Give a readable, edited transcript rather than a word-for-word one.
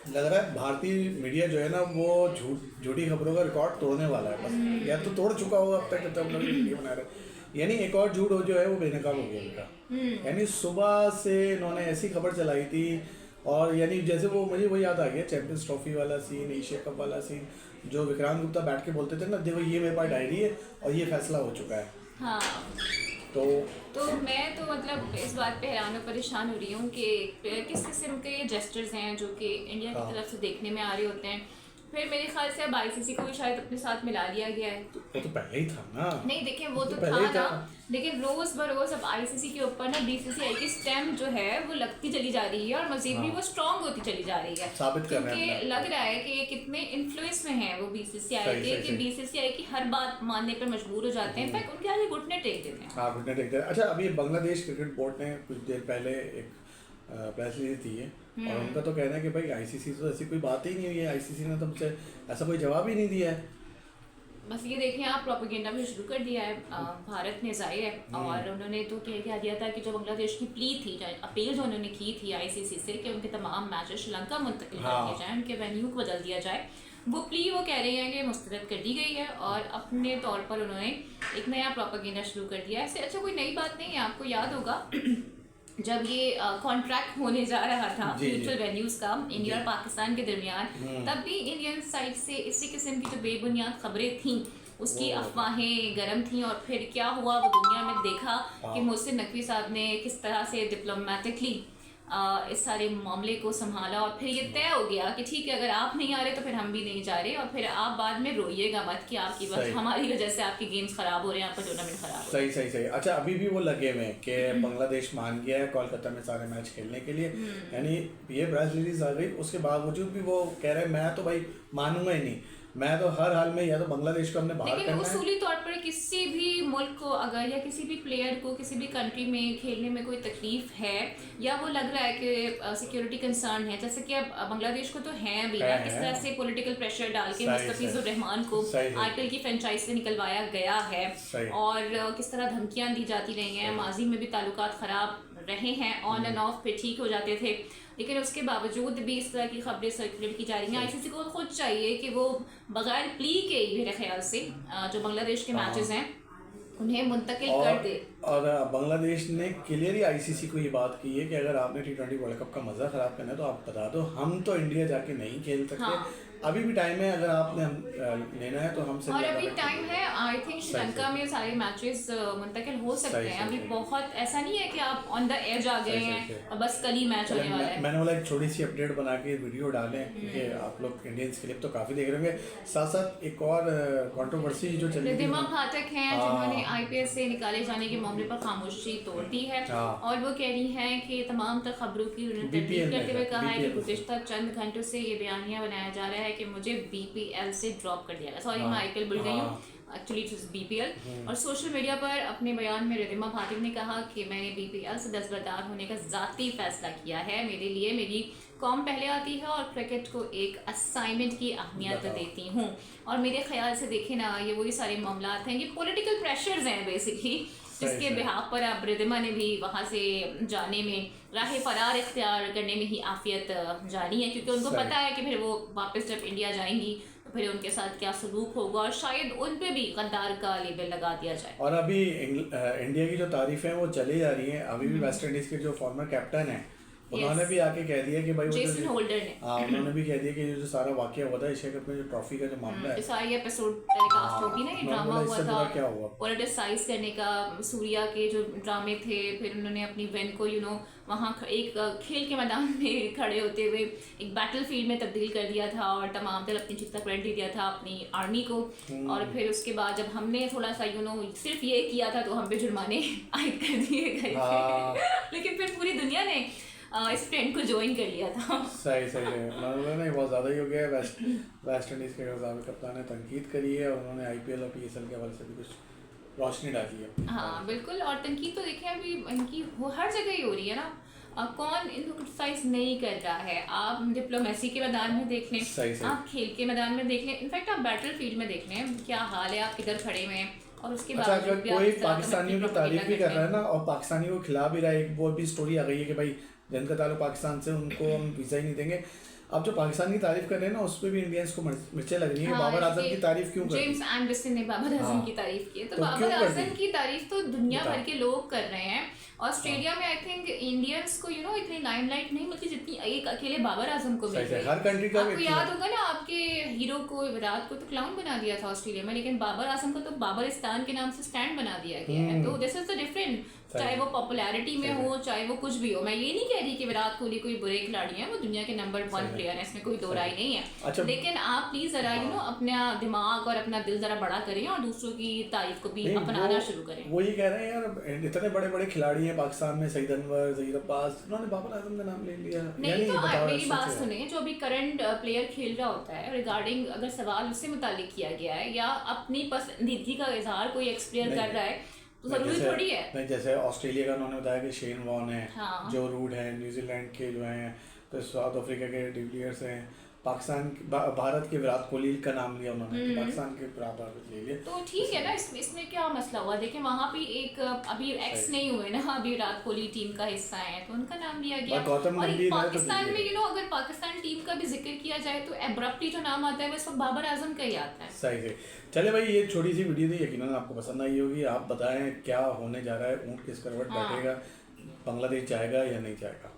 लग रहा है भारतीय मीडिया जो है ना वो झूठी खबरों का रिकॉर्ड तोड़ने वाला है बस, या तो तोड़ चुका होगा अब तक जब तक हम लोग वीडियो बना रहे हैं। यानी एक और झूठ हो जो है वो बेनकाब हो गया इनका। यानी सुबह से इन्होंने ऐसी खबर चलाई थी, और यानी जैसे वो मुझे वो याद आ गया चैंपियंस ट्रॉफी वाला सीन, एशिया कप वाला सीन, जो विक्रांत गुप्ता बैठ के बोलते थे ना, देखो ये मेरे पास डायरी है और ये फैसला हो चुका है। हाँ, तो मैं तो मतलब इस बात पे हैरान और परेशान हो रही हूँ कि किस किस्म के जेस्चर्स हैं जो कि इंडिया की तरफ से देखने में आ रहे होते हैं। फिर मेरे ख्याल से अब आईसीसी को भी शायद अपने साथ मिला लिया गया है। वो तो पहले ही था ना। नहीं देखिए वो तो था ना, लेकिन रोज बरोज अब आईसीसी के ऊपर ना बीसीसीआई की स्टैम्प जो है वो लगती चली जा रही है और मजीद भी वो स्ट्रांग होती चली जा रही है, साबित कर रहे हैं। क्योंकि लग रहा है कि ये कितने इन्फ्लुएंस में है वो बीसीसीआई के, कि बीसीसीआई की हर बात मानने पर मजबूर हो जाते हैं। इनफैक्ट उनके आगे घुटने टेक देते हैं। हाँ, घुटने टेक देते हैं। अच्छा, अभी बांग्लादेश क्रिकेट बोर्ड ने कुछ देर पहले एक प्रेस रिलीज दी है, और उनका तो कहना है कि भाई आईसीसी तो ऐसी कोई बात ही नहीं हुई है, आईसीसी ने तो मुझसे ऐसा कोई जवाब ही नहीं दिया है। बस ये देखें आप, प्रोपेगेंडा भी शुरू कर दिया है भारत ने, जाहिर है। और उन्होंने तो क्या दिया था कि जो बांग्लादेश की प्ली थी, अपील जो उन्होंने की थी आईसीसी से कि उनके तमाम मैचेस श्रीलंका मुंतकिल कर दिए जाएं, उनके वेन्यू को बदल दिया जाए, वो प्ली वो कह रहे हैं कि मुस्तरद कर दी गई है। और अपने तौर पर उन्होंने एक नया प्रोपेगेंडा शुरू कर दिया है। ऐसे अच्छा कोई नई बात नहीं है, आपको याद होगा जब ये कॉन्ट्रैक्ट होने जा रहा था म्यूचुअल वेन्यूज का इंडिया और पाकिस्तान के दरमियान, तब भी इंडियन साइड से इसी किस्म की जो बेबुनियाद खबरें थीं, उसकी अफवाहें गर्म थीं। और फिर क्या हुआ वो दुनिया में देखा कि मोहसिन नकवी साहब ने किस तरह से डिप्लोमेटिकली इस सारे मामले को संभाला, और फिर ये तय हो गया कि ठीक है अगर आप नहीं आ रहे तो फिर हम भी नहीं जा रहे, और फिर आप बाद में रोइएगा मत कि आपकी वजह, हमारी वजह से आपके गेम्स खराब हो रहे हैं, आपका टूर्नामेंट खराब हो रहा है। सही। अच्छा, अभी भी वो लगे हुए हैं कि बांग्लादेश मान गया है कोलकाता में सारे मैच खेलने के लिए। यानी ये प्रेस रिलीज आ गई, उसके बावजूद भी वो कह रहे हैं मैं तो भाई मानूंगा ही नहीं, मैं तो हर हाल में या तो बांग्लादेश को हमने बाहर करना है। लेकिन उसूली तौर पर किसी भी मुल्क को अगर, या किसी भी प्लेयर को किसी भी कंट्री में खेलने में कोई तकलीफ है, या वो लग रहा है कि सिक्योरिटी कंसर्न है, जैसे कि अब बांग्लादेश को तो है अभी ना, किस तरह से पॉलिटिकल प्रेशर डाल के मुस्तफिजुर रहमान को आईपीएल की फ्रेंचाइज से निकलवाया गया है, और किस तरह धमकियां दी जाती रही हैं, माजी में भी ताल्लुकात खराब रहे हैं, ऑन एंड ऑफ पे ठीक हो जाते थे, लेकिन उसके बावजूद भी इस तरह की खबरें सर्कुलेट की जा रही हैं। आईसीसी को खुद चाहिए कि वो बगैर प्ली के ही मेरे ख्याल से जो बांग्लादेश के मैचेस हैं उन्हें मुंतकिल कर दे। और बांग्लादेश ने क्लियर ही आईसीसी को ये बात की है कि अगर आपने T20 वर्ल्ड कप का मजा खराब करना है तो आप बता दो, हम तो इंडिया जाके नहीं खेल सकते। अभी भी टाइम है, अगर आपने लेना है तो हमसे, और अभी टाइम है। आई थिंक श्रीलंका में सारे मैचेस मुंतकिल हो सकते हैं। अभी बहुत ऐसा नहीं है कि आप ऑन द एज आ गए हैं और बस कल ही मैच होने वाला है। मैंने बोला एक छोटी सी अपडेट बना के वीडियो डालें, क्योंकि आप लोग इंडियंस क्लिप तो काफी देख रहे होंगे। साथ साथ एक और कंट्रोवर्सी जो चल रही है, रिद्धिमा पाठक हैं जिन्होंने आईपीएल से निकाले जाने के मामले पर खामोशी तोड़ दी है, और वो कह रही हैं कि तमाम तर खबरों की तस्दीक करते हुए कहा है कि गुज़िश्ता चंद घंटों से ये बयानिया बनाया जा रहा है कि मुझे बीपीएल से ड्रॉप कर दिया गया। सॉरी, मैं आईपीएल भूल गई हूँ, एक्चुअली इट वाज बीपीएल। और सोशल मीडिया पर अपने बयान में रिद्धिमा पाठक ने कहा कि मैंने बीपीएल से दस्तबरदार होने का ज़ाती फैसला किया है। मेरे लिए मेरी कौम पहले आती है और क्रिकेट को एक असाइनमेंट की अहमियत देती हूँ। और मेरे ख्याल से देखें ना, ये वही सारे मामला हैं, ये पॉलिटिकल प्रेशर्स हैं बेसिकली, जिसके बिहाफ पर अब रिद्धिमा ने भी वहाँ से जाने में, राह फरार इख्तियार करने में ही आफियत जानी है, क्योंकि उनको पता है कि फिर वो वापस जब इंडिया जाएंगी तो फिर उनके साथ क्या सलूक होगा, और शायद उन पे भी गद्दार का लेबल लगा दिया जाए। और अभी इंडिया की जो तारीफें वो चली जा रही हैं। अभी भी वेस्ट इंडीज के जो फॉर्मर कैप्टन हैं उन्होंने भी आके कह दिया कि भाई जेसन होल्डर ने, उन्होंने भी कह दिया कि जो सारा वाकया हुआ था एशिया कप में, जो ट्रॉफी का जो मामला है, सारी एपिसोड टेलीकास्ट होगी ना, ये ड्रामा हुआ था, क्या हुआ पॉलिटिसाइज करने का, सूर्या के जो ड्रामे थे, फिर उन्होंने अपनी वेन को वहाँ एक खेल के मैदान में खड़े होते हुए एक बैटल फील्ड में तब्दील कर दिया था, और तमाम तरह अपनी जीत का क्रेडिट दे दिया था अपनी आर्मी को। और फिर उसके बाद जब हमने थोड़ा सा सिर्फ ये किया था तो हम पे जुर्माने आयद कर दिए गए थे, लेकिन फिर पूरी दुनिया ने इस ट्रेंड को ज्वाइन कर लिया था। सही है, नहीं बहुत ज़्यादा ही हो गया है। वेस्ट इंडीज़ के कप्तान ने तनकीद करी है, और उन्होंने आईपीएल और पीएसएल के हवाले से भी कुछ रोशनी डाली है। हाँ बिल्कुल, और तनकीद तो देखें अभी इनकी हर जगह ही हो रही है ना। कौन इनको क्रिटिसाइज नहीं कर रहा है? आप डिप्लोमेसी के मैदान में देख लें, आप खेल के मैदान में देख लें, इनफैक्ट आप बैटल फील्ड में देख लें, क्या हाल है, आप किधर खड़े हुए हैं। और उसके बाद अगर कोई पाकिस्तानियों की तारीफ भी कर रहा है ना, और पाकिस्तानियों को खिला भी रहा है, एक वो भी स्टोरी आ गई है कि भाई जिनका ताल्लुक पाकिस्तान से उनको हम वीज़ा ही नहीं देंगे। अब जो पाकिस्तान की तारीफ कर रहे हैं ना उस पे भी इंडियंस को मिर्चें लग रही है। बाबर आजम की तारीफ क्यों कर रही है? जेम्स एंडरसन ने बाबर आजम हाँ। की तारीफ की है, तो तो बाबर क्यों कर आजम दी? की तारीफ तो दुनिया बता। भर के लोग कर रहे हैं। ऑस्ट्रेलिया में आई थिंक इंडियंस को इतनी लाइमलाइट नहीं मिलती जितनी एक अकेले बाबर आजम को मिल सही रही है, हर कंट्री का आपको व्यक्ति याद है। होगा ना, आपके हीरो को विराट को तो क्लाउन बना दिया था ऑस्ट्रेलिया में, लेकिन बाबर आजम को तो बाबरिस्तान के नाम से स्टैंड बना दिया गया है। तो दिस इज द डिफरेंट, चाहे वो पॉपुलैरिटी में हो चाहे वो कुछ भी हो। मैं ये नहीं कह रही कि विराट कोहली कोई बुरे खिलाड़ी हैं, वो दुनिया के नंबर 1 प्लेयर है, इसमें कोई दो राय नहीं है। अच्छा। लेकिन आप प्लीज जरा अपना दिमाग और अपना दिल जरा बड़ा करें और दूसरों की तारीफ को भी नहीं, अपनाना शुरू करें। वो ये कह रहे हैं यार, इतने बड़े बड़े खिलाड़ी हैं पाकिस्तान में, सईद अनवर, जहीर अब्बास, उन्होंने बाबर आजम का नाम ले लिया। नहीं तो बताओ, मेरी बात सोचो। सुनिए, जो अभी करंट प्लेयर खेल रहा होता है, रिगार्डिंग अगर सवाल उससे मुतालिक किया गया है या अपनी पसंदीदगी का इजहार कोई एक्स प्लेयर कर रहा है, तो जरूरी थोड़ी है। नहीं, जैसे ऑस्ट्रेलिया का उन्होंने बताया कि शेन वॉर्न है, हाँ। जो रूड है, न्यूजीलैंड के जो हैं, तो साउथ अफ्रीका के डिविलियर्स हैं, भारत के विराट कोहली का नाम लिया उन्होंने, तो पाकिस्तान के बराबर ले लिया। तो ठीक है ना, इसमें क्या मसला हुआ? देखिए वहाँ पे एक अभी एक्स नहीं हुए ना, अभी विराट कोहली टीम का हिस्सा है तो उनका नाम लिया गया। गौतम और गंभीर पाकिस्तान में अगर पाकिस्तान टीम का भी जिक्र किया जाए तो एब्रप्टली जो नाम आता है वो सब बाबर आजम का ही आता है। सही से। चले भाई, ये छोटी सी वीडियो थी, यकीनन आपको पसंद आई होगी। आप बताएं क्या होने जा रहा है, ऊँट किस करवट बैठेगा, बांग्लादेश जाएगा या नहीं जाएगा।